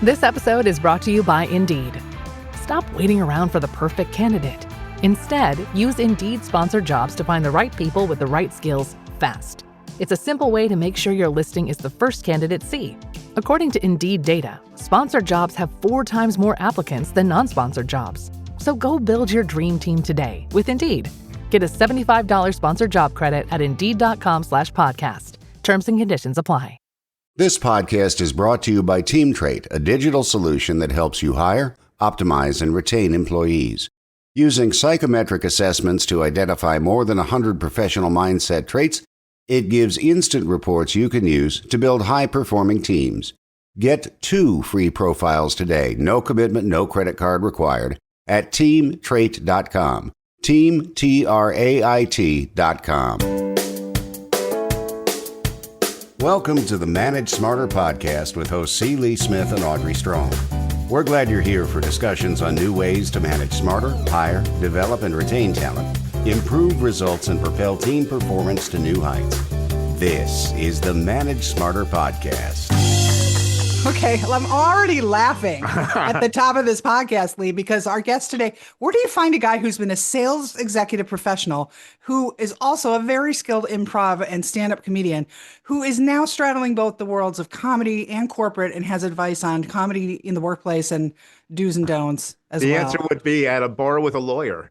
This episode is brought to you by Indeed. Stop waiting around for the perfect candidate. Instead, use Indeed sponsored jobs to find the right people with the right skills fast. It's a simple way to make sure your listing is the first candidates see. According to Indeed data, sponsored jobs have 4 times more applicants than non-sponsored jobs. So go build your dream team today with Indeed. Get a $75 sponsored job credit at Indeed.com/podcast. Terms and conditions apply. This podcast is brought to you by TeamTrade, a digital solution that helps you hire, optimize, and retain employees. Using psychometric assessments to identify more than 100 professional mindset traits, it gives instant reports you can use to build high-performing teams. Get 2 free profiles today, no commitment, no credit card required, at teamtrait.com. TeamTrait.com. Welcome to the Manage Smarter podcast with hosts C. Lee Smith and Audrey Strong. We're glad you're here for discussions on new ways to manage smarter, hire, develop, and retain talent, improve results, and propel team performance to new heights. This is the Manage Smarter podcast. Okay, well, I'm already laughing at the top of this podcast, Lee, because our guest today, where do you find a guy who's been a sales executive professional, who is also a very skilled improv and stand-up comedian, who is now straddling both the worlds of comedy and corporate and has advice on comedy in the workplace and do's and don'ts as well? The answer would be at a bar with a lawyer.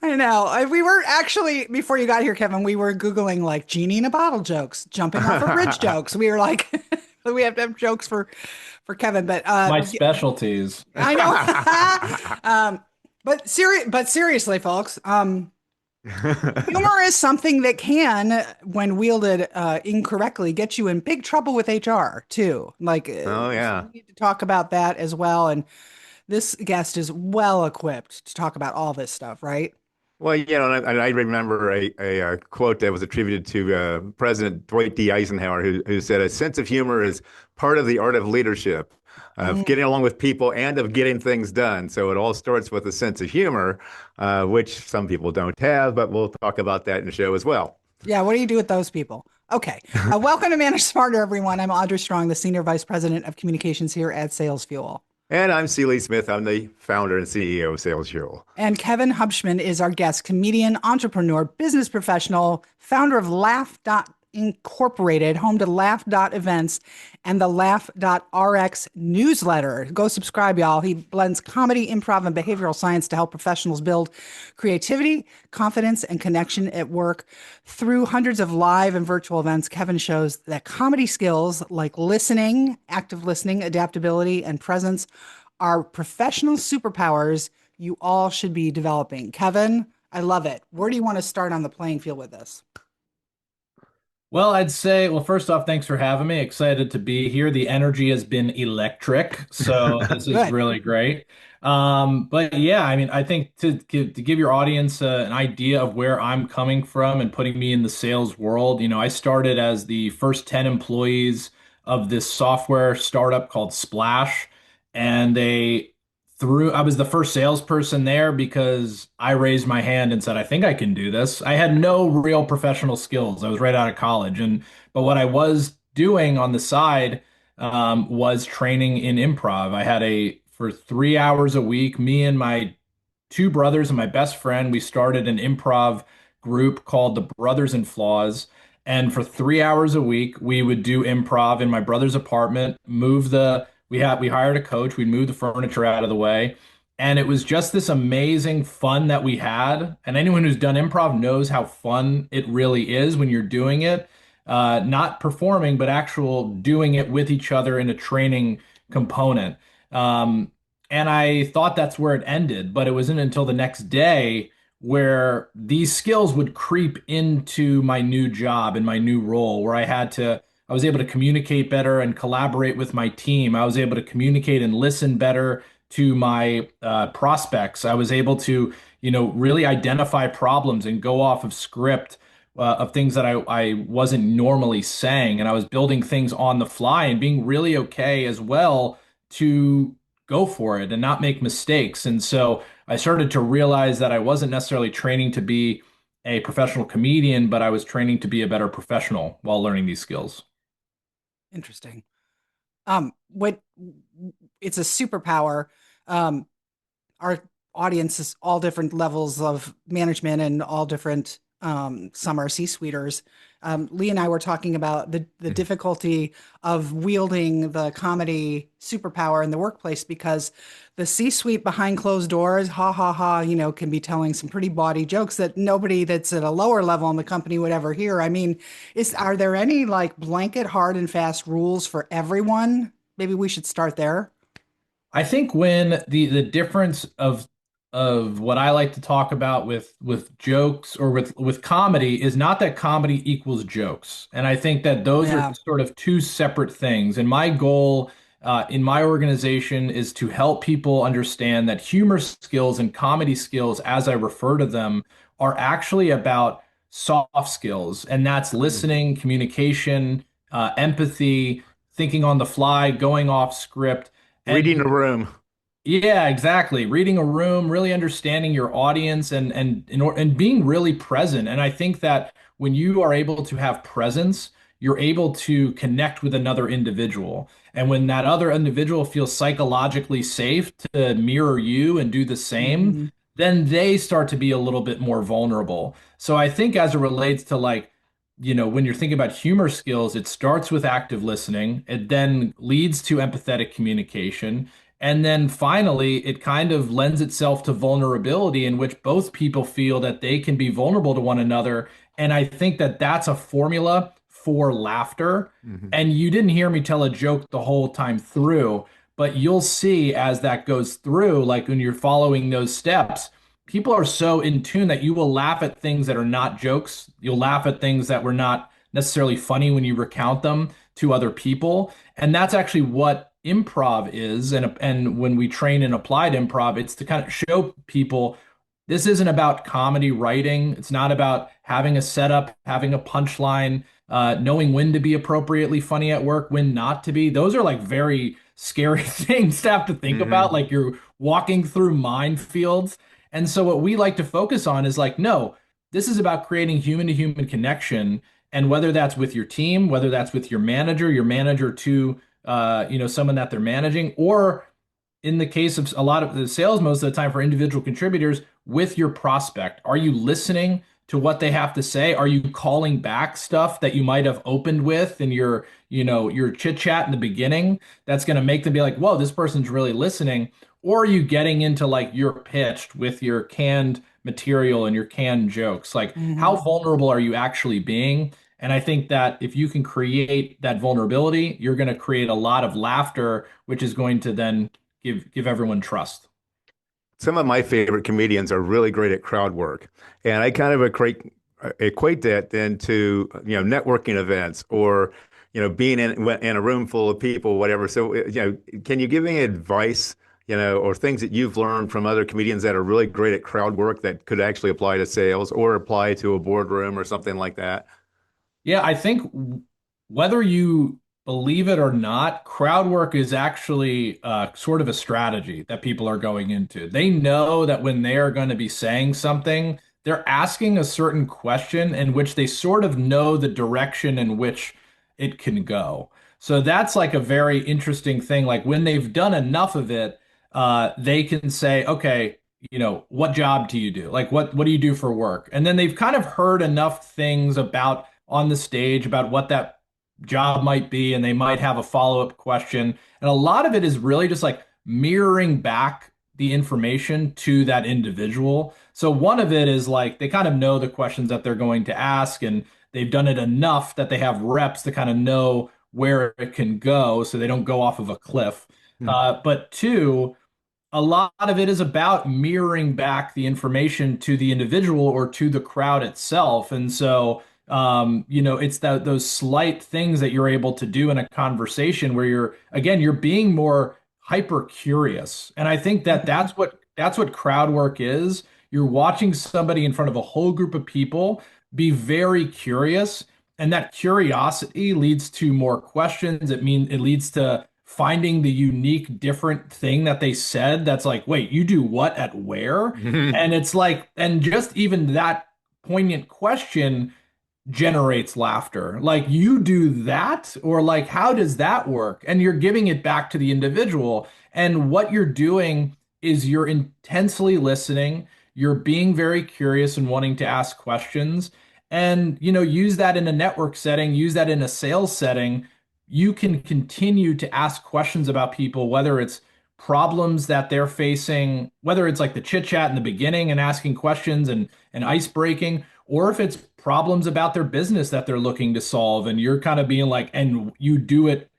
I know. We were actually, before you got here, Kevin, we were Googling like genie in a bottle jokes, jumping off a bridge jokes. We were like, we have to have jokes for Kevin, but my specialties. I know. But seriously, folks, humor is something that can, when wielded incorrectly, get you in big trouble with HR too. Like, oh yeah, we need to talk about that as well. And this guest is well equipped to talk about all this stuff, right? Well, you know, I remember a quote that was attributed to President Dwight D. Eisenhower, who said, "A sense of humor is part of the art of leadership, of getting along with people and of getting things done." So it all starts with a sense of humor, which some people don't have, but we'll talk about that in the show as well. Yeah, what do you do with those people? Okay, welcome to Manage Smarter, everyone. I'm Audrey Strong, the Senior Vice President of Communications here at Sales Fuel. And I'm C. Lee Smith. I'm the founder and CEO of Sales Fuel. And Kevin Hubschmann is our guest, comedian, entrepreneur, business professional, founder of Laugh.Incorporated, home to Laugh.Events and the Laugh.RX newsletter. Go subscribe, y'all. He blends comedy, improv, and behavioral science to help professionals build creativity, confidence, and connection at work. Through hundreds of live and virtual events, Kevin shows that comedy skills like listening, active listening, adaptability, and presence are professional superpowers you all should be developing. Kevin, I love it. Where do you want to start on the playing field with this? Well, I'd say, first off, thanks for having me. Excited to be here. The energy has been electric, so this is really great. But yeah, I mean, I think to give your audience an idea of where I'm coming from and putting me in the sales world, you know, I started as the first 10 employees of this software startup called Splash, and I was the first salesperson there because I raised my hand and said, I think I can do this. I had no real professional skills. I was right out of college. But what I was doing on the side was training in improv. I had for 3 hours a week, me and my 2 brothers and my best friend, we started an improv group called the Brothers in Flaws. And for 3 hours a week, we would do improv in my brother's apartment, we hired a coach, we'd move the furniture out of the way. And it was just this amazing fun that we had. And anyone who's done improv knows how fun it really is when you're doing it, not performing, but actual doing it with each other in a training component. And I thought that's where it ended, but it wasn't until the next day where these skills would creep into my new job and my new role, where I was able to communicate better and collaborate with my team. I was able to communicate and listen better to my prospects. I was able to, really identify problems and go off of script of things that I wasn't normally saying. And I was building things on the fly and being really okay as well to go for it and not make mistakes. And so I started to realize that I wasn't necessarily training to be a professional comedian, but I was training to be a better professional while learning these skills. Interesting. What it's a superpower. Our audience is all different levels of management and all different some are C-suiters. Lee and I were talking about the difficulty of wielding the comedy superpower in the workplace because the C-suite behind closed doors, ha ha ha, can be telling some pretty bawdy jokes that nobody that's at a lower level in the company would ever hear. I mean, are there any like blanket hard and fast rules for everyone? Maybe we should start there. I think when the difference of what I like to talk about with jokes or with comedy is not that comedy equals jokes. And I think that those are Yeah. sort of two separate things. And my goal in my organization is to help people understand that humor skills and comedy skills, as I refer to them, are actually about soft skills. And that's listening, communication, empathy, thinking on the fly, going off script. Reading And the room. yeah, exactly. Reading a room, really understanding your audience and being really present. And I think that when you are able to have presence, you're able to connect with another individual. And when that other individual feels psychologically safe to mirror you and do the same, Hmm. then they start to be a little bit more vulnerable. So I think as it relates to like, when you're thinking about humor skills, it starts with active listening. It then leads to empathetic communication. And then finally, it kind of lends itself to vulnerability in which both people feel that they can be vulnerable to one another. And I think that that's a formula for laughter. Mhm. And you didn't hear me tell a joke the whole time through, but you'll see as that goes through, like when you're following those steps, people are so in tune that you will laugh at things that are not jokes. You'll laugh at things that were not necessarily funny when you recount them to other people. And that's actually what improv is. And when we train in applied improv, it's to kind of show people this isn't about comedy writing. It's not about having a setup, having a punchline, knowing when to be appropriately funny at work, when not to be. Those are like very scary things to have to think about. Mhm. Like you're walking through minefields. And so what we like to focus on is like, no, this is about creating human to human connection. And whether that's with your team, whether that's with your manager to someone that they're managing, or in the case of a lot of the sales, most of the time for individual contributors, with your prospect. Are you listening to what they have to say? Are you calling back stuff that you might have opened with in your chit chat in the beginning that's going to make them be like, whoa, this person's really listening? Or are you getting into like your pitched with your canned material and your canned jokes? Like, how Hmm. vulnerable are you actually being? And I think that if you can create that vulnerability, you're going to create a lot of laughter, which is going to then give everyone trust. Some of my favorite comedians are really great at crowd work, and I kind of equate that then to networking events or being in a room full of people, whatever. So can you give me advice, or things that you've learned from other comedians that are really great at crowd work that could actually apply to sales or apply to a boardroom or something like that? Yeah, I think whether you believe it or not, crowd work is actually sort of a strategy that people are going into. They know that when they are going to be saying something, they're asking a certain question in which they sort of know the direction in which it can go. So that's like a very interesting thing. Like when they've done enough of it, they can say, okay, what job do you do? Like what do you do for work? And then they've kind of heard enough things about on the stage about what that job might be, and they might have a follow-up question. And a lot of it is really just like mirroring back the information to that individual. So one of it is like they kind of know the questions that they're going to ask, and they've done it enough that they have reps to kind of know where it can go so they don't go off of a cliff. But two, a lot of it is about mirroring back the information to the individual or to the crowd itself. And so, it's those slight things that you're able to do in a conversation where you're being more hyper curious. And I think that Hmm. that's what crowd work is. You're watching somebody in front of a whole group of people be very curious, and that curiosity leads to more questions. It leads to finding the unique different thing that they said that's like, wait, you do what at where? Mhm. And it's like, and just even that poignant question generates laughter. Like you do that, or like how does that work? And you're giving it back to the individual. And what you're doing is you're intensely listening, you're being very curious and wanting to ask questions. And use that in a network setting, use that in a sales setting. You can continue to ask questions about people, whether it's problems that they're facing, whether it's like the chit chat in the beginning and asking questions and ice breaking, or if it's problems about their business that they're looking to solve, and you're kind of being like, and you do it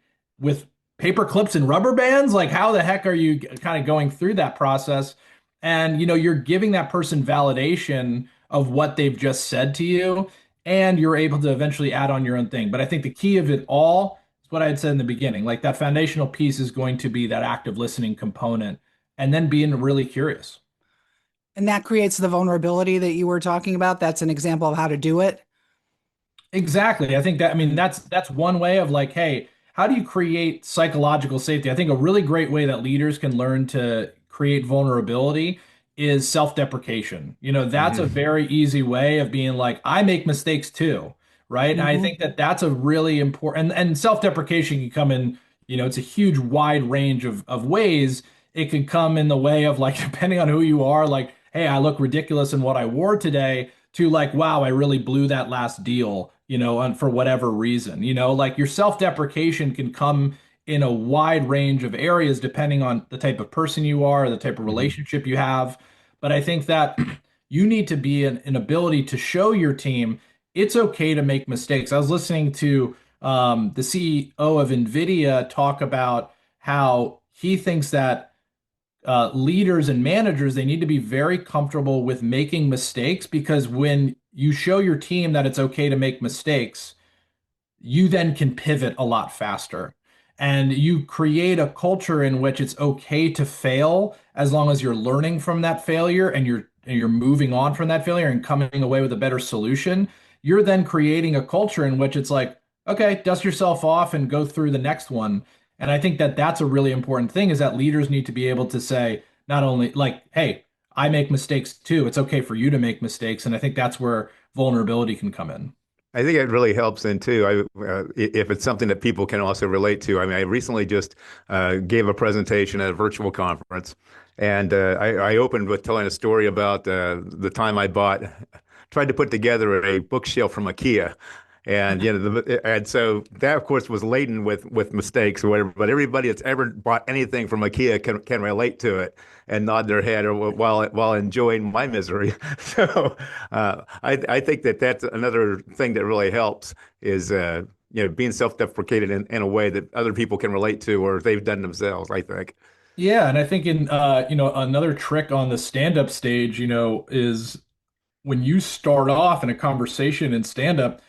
with paper clips and rubber bands. Like, how the heck are you kind of going through that process? And you're giving that person validation of what they've just said to you, and you're able to eventually add on your own thing. But I think the key of it all is what I had said in the beginning. Like that foundational piece is going to be that active listening component, and then being really curious. And that creates the vulnerability that you were talking about. That's an example of how to do it. Exactly. I think that, I mean, that's one way of like, hey, how do you create psychological safety? I think a really great way that leaders can learn to create vulnerability is self-deprecation. That's a Hmm. very easy way of being like, I make mistakes too, right? And I Hmm. think that that's a really important, and self-deprecation can come in, it's a huge wide range of ways. It can come in the way of like, depending on who you are, like, hey, I look ridiculous in what I wore today, to like, wow, I really blew that last deal, and for whatever reason, like your self-deprecation can come in a wide range of areas depending on the type of person you are, the type of Hmm. relationship you have. But I think that you need to be an ability to show your team it's okay to make mistakes. I was listening to the CEO of NVIDIA talk about how he thinks that leaders and managers, they need to be very comfortable with making mistakes, because when you show your team that it's okay to make mistakes, you then can pivot a lot faster. And you create a culture in which it's okay to fail as long as you're learning from that failure, and you're moving on from that failure and coming away with a better solution. You're then creating a culture in which it's like, okay, dust yourself off and go through the next one. And I think that that's a really important thing, is that leaders need to be able to say, not only like, hey, I make mistakes too. It's okay for you to make mistakes. And I think that's where vulnerability can come in. I think it really helps in too. If it's something that people can also relate to. I mean, I recently just gave a presentation at a virtual conference, and I opened with telling a story about the time tried to put together a bookshelf from IKEA. And and so that of course was laden with mistakes or whatever. But everybody that's ever bought anything from IKEA can relate to it and nod their head or while enjoying my misery. So I think that that's another thing that really helps is being self-deprecated in a way that other people can relate to or they've done themselves, I think. Yeah, and I think in another trick on the stand-up stage, is when you start off in a conversation in stand-up,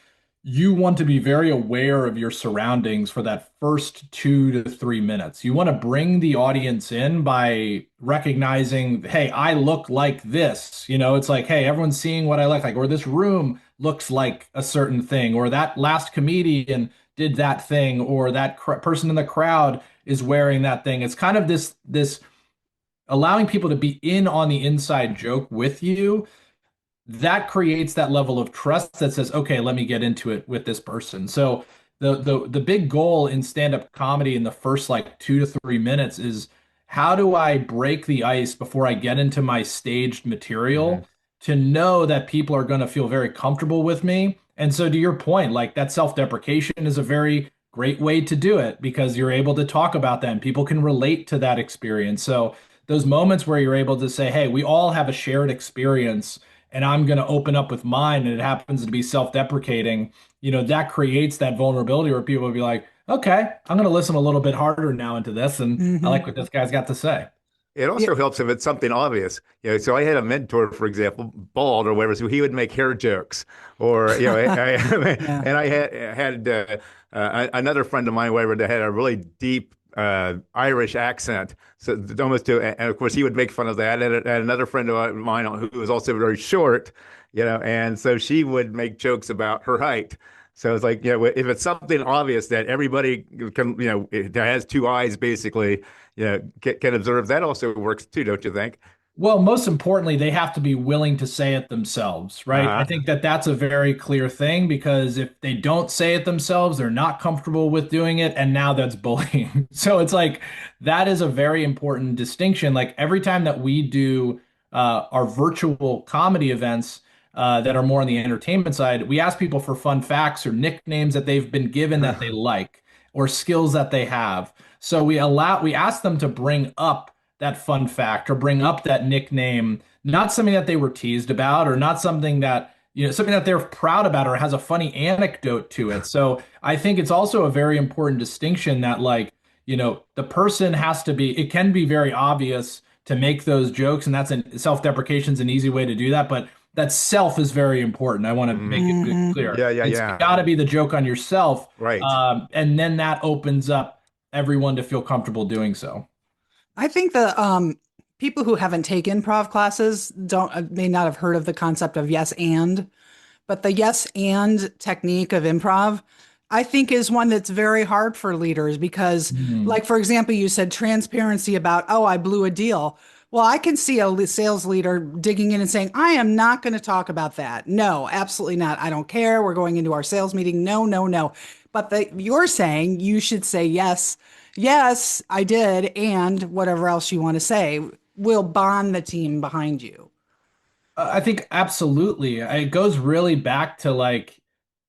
you want to be very aware of your surroundings for that first 2 to 3 minutes. You want to bring the audience in by recognizing, hey, I look like this. It's like, hey, everyone's seeing what I look like, or this room looks like a certain thing, or that last comedian did that thing, or that person in the crowd is wearing that thing. It's kind of this allowing people to be in on the inside joke with you. That creates that level of trust that says, okay, let me get into it with this person. So the big goal in stand-up comedy in the first like 2 to 3 minutes is, how do I break the ice before I get into my staged Hmm. material, to know that people are going to feel very comfortable with me. And so to your point, like that self-deprecation is a very great way to do it, because you're able to talk about that and people can relate to that experience. So those moments where you're able to say, hey, we all have a shared experience, and I'm going to open up with mine, and it happens to be self-deprecating, that creates that vulnerability where people will be like, okay, I'm going to listen a little bit harder now into this, and I Hmm. like what this guy's got to say. It Yeah. also helps if it's something obvious. So I had a mentor, for example, bald or whatever, so he would make hair jokes, or Yeah. and I had another friend of mine, whatever, that had a really deep Irish accent. So almost to, and of course he would make fun of that. And another friend of mine who was also very short, and so she would make jokes about her height. So it's like, if it's something obvious that everybody can, it has two eyes basically, can observe, that also works too, don't you think? Well, most importantly, they have to be willing to say it themselves, right? I Uh-huh. think that that's a very clear thing because if they don't say it themselves, they're not comfortable with doing it, and now that's bullying. So it's like that is a very important distinction. Like every time that we do our virtual comedy events that are more on the entertainment side, we ask people for fun facts or nicknames that they've been given that they like or skills that they have. So we ask them to bring up that fun fact or bring up that nickname, not something that they were teased about or not something that, something that they're proud about or has a funny anecdote to it. So I think it's also a very important distinction that, like, the person has to be, it can be very obvious to make those jokes, and self-deprecation is an easy way to do that, but that self is very important. I want to make it Hmm. clear. Yeah, yeah, It's yeah. got to be the joke on yourself. Right. And then that opens up everyone to feel comfortable doing so. I think the people who haven't taken improv classes don't may not have heard of the concept of yes and, but the yes and technique of improv, I think is one that's very hard for leaders because, Hmm. like for example, you said transparency about, oh, I blew a deal. Well, I can see a sales leader digging in and saying, I am not going to talk about that. No, absolutely not. I don't care. We're going into our sales meeting. No, no, no. But you're saying you should say yes, yes, I did, and whatever else you want to say will bond the team behind you. I think absolutely. It goes really back to, like,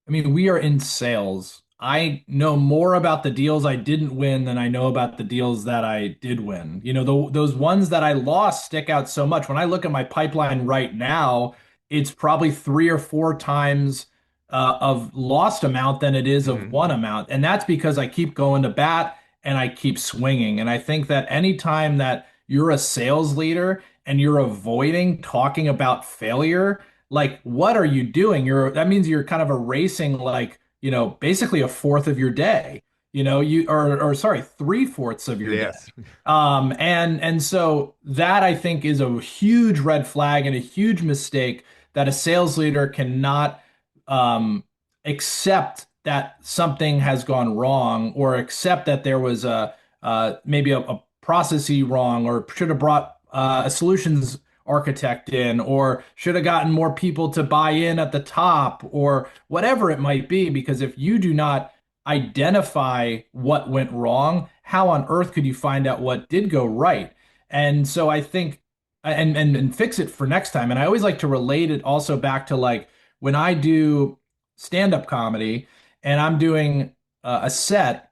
I mean, we are in sales. I know more about the deals I didn't win than I know about the deals that I did win. Those ones that I lost stick out so much. When I look at my pipeline right now, it's probably three or four times of lost amount than it is of Mhm. won amount. And that's because I keep going to bat and I keep swinging. And I think that anytime that you're a sales leader and you're avoiding talking about failure, like, what are you doing? That means you're kind of erasing, like, basically a fourth of your day. Or sorry, three-fourths of your day. Yes. And so that, I think, is a huge red flag and a huge mistake that a sales leader cannot um, accept that something has gone wrong, or accept that there was maybe a processy wrong, or should have brought a solutions architect in, or should have gotten more people to buy in at the top, or whatever it might be. Because if you do not identify what went wrong, how on earth could you find out what did go right? And so I think, and fix it for next time. And I always like to relate it also back to, like, when I do stand-up comedy and I'm doing a set,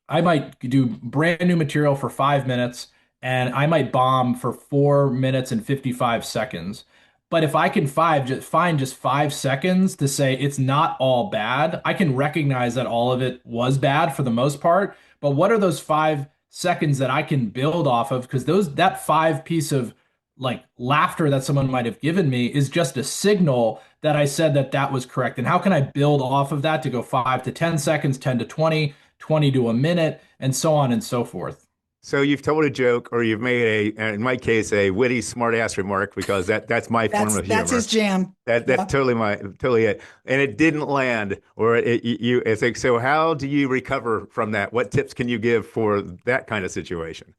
I might do brand new material for 5 minutes and I might bomb for 4 minutes and 55 seconds. But if I can find just 5 seconds to say it's not all bad, I can recognize that all of it was bad for the most part. But what are those 5 seconds that I can build off of? Because that five piece of, like, laughter that someone might have given me is just a signal that I said that that was correct. And how can I build off of that to go 5 to 10 seconds, 10 to 20, 20 to a minute, and so on and so forth. So you've told a joke, or you've made in my case, a witty, smart-ass remark, because that's my form of That's his humor. jam. That's Yeah. totally it. And it didn't land, or it's like, so how do you recover from that? What tips can you give for that kind of situation?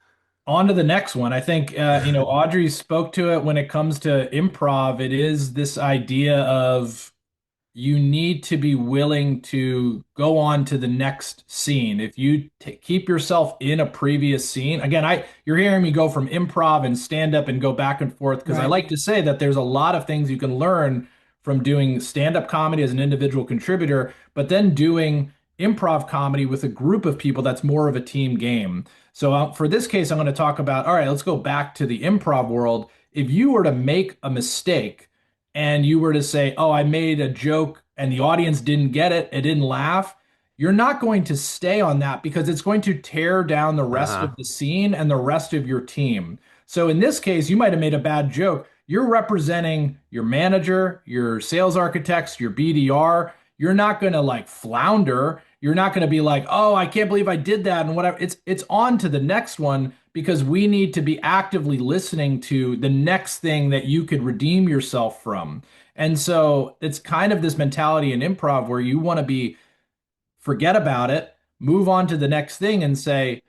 On to the next one. I think, Audrey spoke to it when it comes to improv. It is this idea of you need to be willing to go on to the next scene. If you keep yourself in a previous scene, again, you're hearing me go from improv and stand up and go back and forth because I Right. like to say that there's a lot of things you can learn from doing stand up comedy as an individual contributor, but then doing improv comedy with a group of people that's more of a team game. So for this case, I'm going to talk about, all right, let's go back to the improv world. If you were to make a mistake, and you were to say, "Oh, I made a joke and the audience didn't get it, it didn't laugh," you're not going to stay on that because it's going to tear down the rest Uh-huh. of the scene and the rest of your team. So in this case, you might have made a bad joke. You're representing your manager, your sales architects, your BDR. You're not going to, like, flounder. You're not going to be like, "Oh, I can't believe I did that," and whatever. It's on to the next one because we need to be actively listening to the next thing that you could redeem yourself from. And so it's kind of this mentality in improv where you want to be, forget about it, move on to the next thing and say,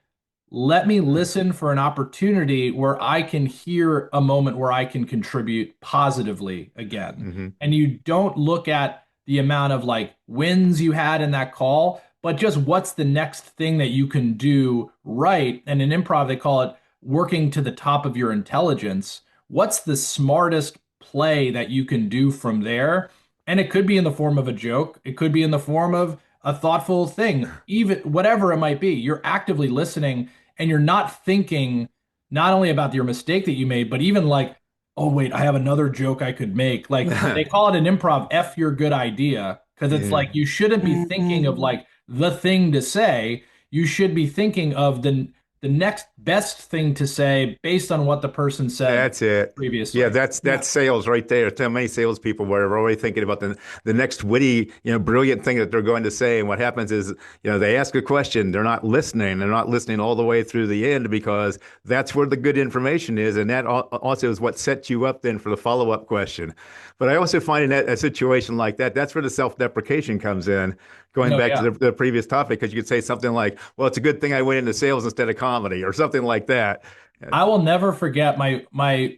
let me listen for an opportunity where I can hear a moment where I can contribute positively again. Hmm. And you don't look at the amount of like wins you had in that call, but just what's the next thing that you can do right. And in improv, they call it working to the top of your intelligence. What's the smartest play that you can do from there? And it could be in the form of a joke, it could be in the form of a thoughtful thing, even whatever it might be. You're actively listening and you're not thinking not only about your mistake that you made, but even like, oh, wait, I have another joke I could make. Like they call it an improv F your good idea, because it's Yeah. like you shouldn't be thinking of Mhm. like the thing to say. You should be thinking of the next best thing to say based on what the person said That's it. Yeah, previously. Yeah. that's sales right there. Too many salespeople where they're already thinking about the next witty, brilliant thing that they're going to say. And what happens is, they ask a question, they're not listening. They're not listening all the way through the end because that's where the good information is, and that also is what sets you up then for the follow-up question. But I also find in a situation like that, that's where the self-deprecation comes in. Going No, back to yeah. the previous topic, because you could say something like, "Well, it's a good thing I went into sales instead of comedy," or something like that. I will never forget my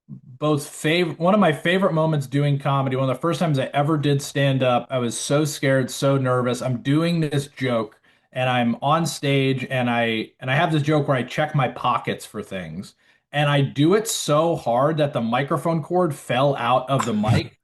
both favorite one of my favorite moments doing comedy. One of the first times I ever did stand up, I was so scared, so nervous. I'm doing this joke and I'm on stage and I have this joke where I check my pockets for things. And I do it so hard that the microphone cord fell out of the mic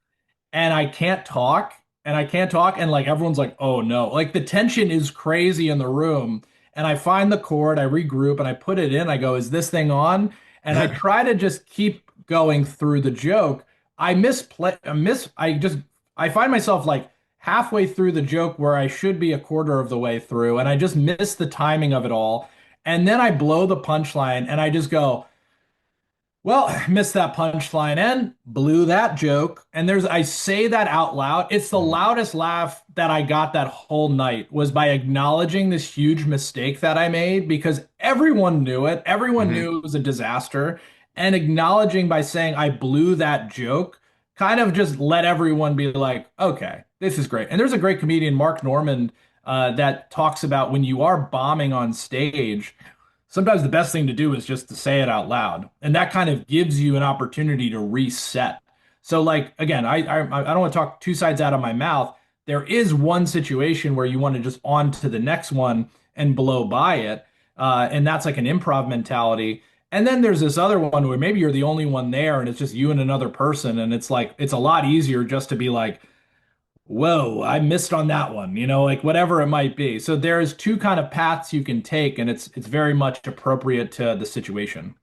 and I can't talk and like everyone's like, "Oh no." Like the tension is crazy in the room. And I find the cord, I regroup and I put it in. I go, "Is this thing on?" And I try to just keep going through the joke. I find myself like halfway through the joke where I should be a quarter of the way through and I just miss the timing of it all. And then I blow the punchline and I just go, well, missed that punchline and blew that joke. And I say that out loud. It's the loudest laugh that I got that whole night was by acknowledging this huge mistake that I made because everyone knew it. Everyone Hmm. knew it was a disaster. And acknowledging by saying I blew that joke kind of just let everyone be like, okay, this is great. And there's a great comedian, Mark Norman, that talks about when you are bombing on stage sometimes the best thing to do is just to say it out loud. And that kind of gives you an opportunity to reset. So, like, again, I don't want to talk two sides out of my mouth. There is one situation where you want to just on to the next one and blow by it. And that's like an improv mentality. And then there's this other one where maybe you're the only one there and it's just you and another person. And it's like, it's a lot easier just to be like, whoa, I missed on that one, like whatever it might be. So there's two kind of paths you can take, and it's very much appropriate to the situation.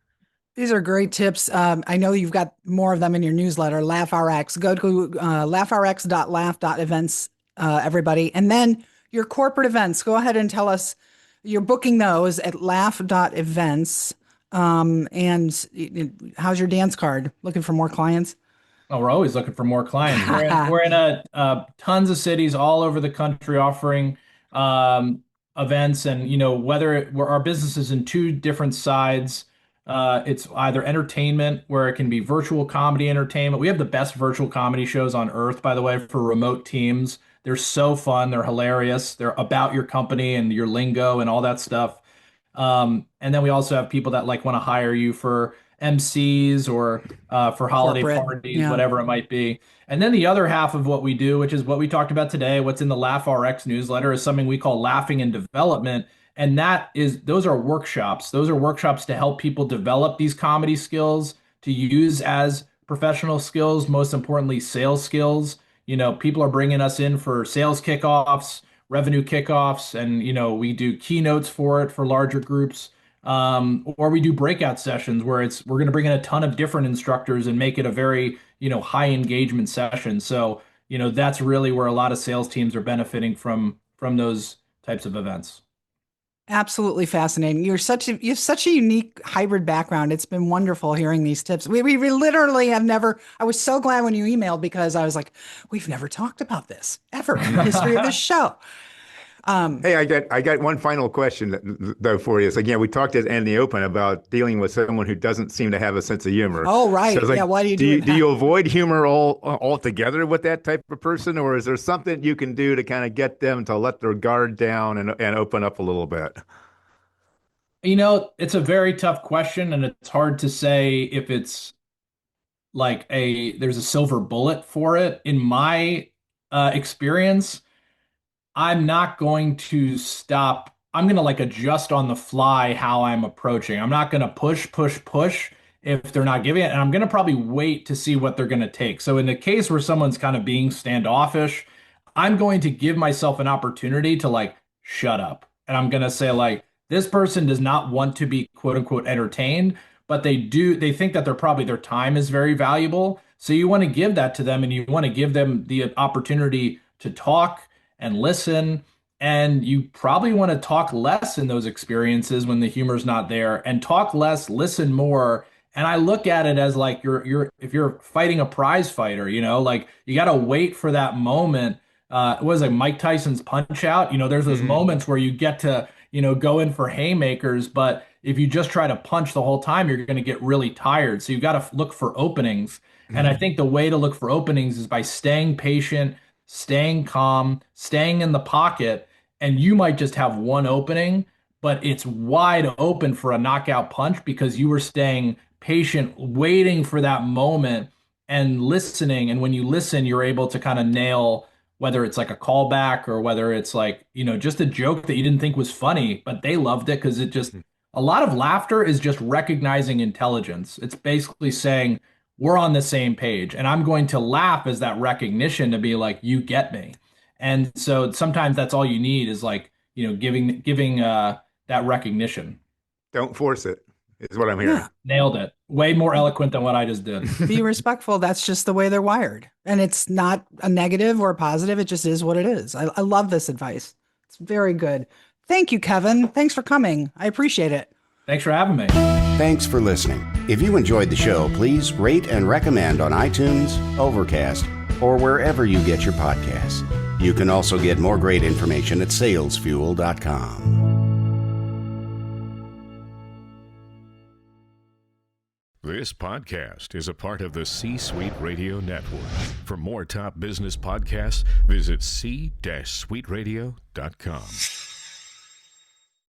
These are great tips. I know you've got more of them in your newsletter, LaughRx. Go to laughrx.laugh.events, everybody. And then your corporate events, go ahead and tell us you're booking those at laugh.events. And how's your dance card? Looking for more clients? Oh, we're always looking for more clients. We're in a tons of cities all over the country offering events, and where our business is in two different sides. It's either entertainment, where it can be virtual comedy entertainment. We have the best virtual comedy shows on earth, by the way, for remote teams. They're so fun. They're hilarious. They're about your company and your lingo and all that stuff. And then we also have people that like want to hire you for MCs or for holiday Corporate. parties, Yeah. whatever it might be. And then the other half of what we do, which is what we talked about today, what's in the Laugh RX newsletter, is something we call laughing in development. And those are workshops. Those are workshops to help people develop these comedy skills to use as professional skills, most importantly, sales skills. People are bringing us in for sales kickoffs, revenue kickoffs, and we do keynotes for it for larger groups. Or we do breakout sessions where we're going to bring in a ton of different instructors and make it a very, high engagement session. So, that's really where a lot of sales teams are benefiting from those types of events. Absolutely fascinating. You have such a unique hybrid background. It's been wonderful hearing these tips. We literally have never, I was so glad when you emailed because I was like, we've never talked about this ever in the history of this show. Hey, I got one final question though for you. So again, we talked in the open about dealing with someone who doesn't seem to have a sense of humor. Oh, So right. it's Yeah. like, Why do you do do you it? do you avoid humor altogether with that type of person, or is there something you can do to kind of get them to let their guard down and open up a little bit? It's a very tough question, and it's hard to say if it's like there's a silver bullet for it. In my experience, I'm not going to stop. I'm going to like adjust on the fly how I'm approaching. I'm not going to push if they're not giving it. And I'm going to probably wait to see what they're going to take. So in the case where someone's kind of being standoffish, I'm going to give myself an opportunity to like shut up. And I'm going to say like, this person does not want to be quote unquote entertained, but they think that their time is very valuable. So you want to give that to them and you want to give them the opportunity to talk and listen. And you probably want to talk less in those experiences when the humor's not there and talk less, listen more. And I look at it as like if you're fighting a prize fighter, like you got to wait for that moment. It was like Mike Tyson's Punch Out. There's those moments where you get to, go in for haymakers, but if you just try to punch the whole time, you're going to get really tired. So you got to look for openings. And I think the way to look for openings is by staying patient, staying calm, staying in the pocket, and you might just have one opening, but it's wide open for a knockout punch because you were staying patient, waiting for that moment and listening. And when you listen, you're able to kind of nail whether it's like a callback or whether it's like, just a joke that you didn't think was funny, but they loved it because a lot of laughter is just recognizing intelligence. It's basically saying, we're on the same page. And I'm going to laugh as that recognition to be like, you get me. And so sometimes that's all you need is like, giving that recognition. Don't force it, is what I'm hearing. Yeah. Nailed it. Way more eloquent than what I just did. Be respectful. That's just the way they're wired. And it's not a negative or a positive. It just is what it is. I love this advice. It's very good. Thank you, Kevin. Thanks for coming. I appreciate it. Thanks for having me. Thanks for listening. If you enjoyed the show, please rate and recommend on iTunes, Overcast, or wherever you get your podcasts. You can also get more great information at salesfuel.com. This podcast is a part of the C-Suite Radio Network. For more top business podcasts, visit c-suiteradio.com.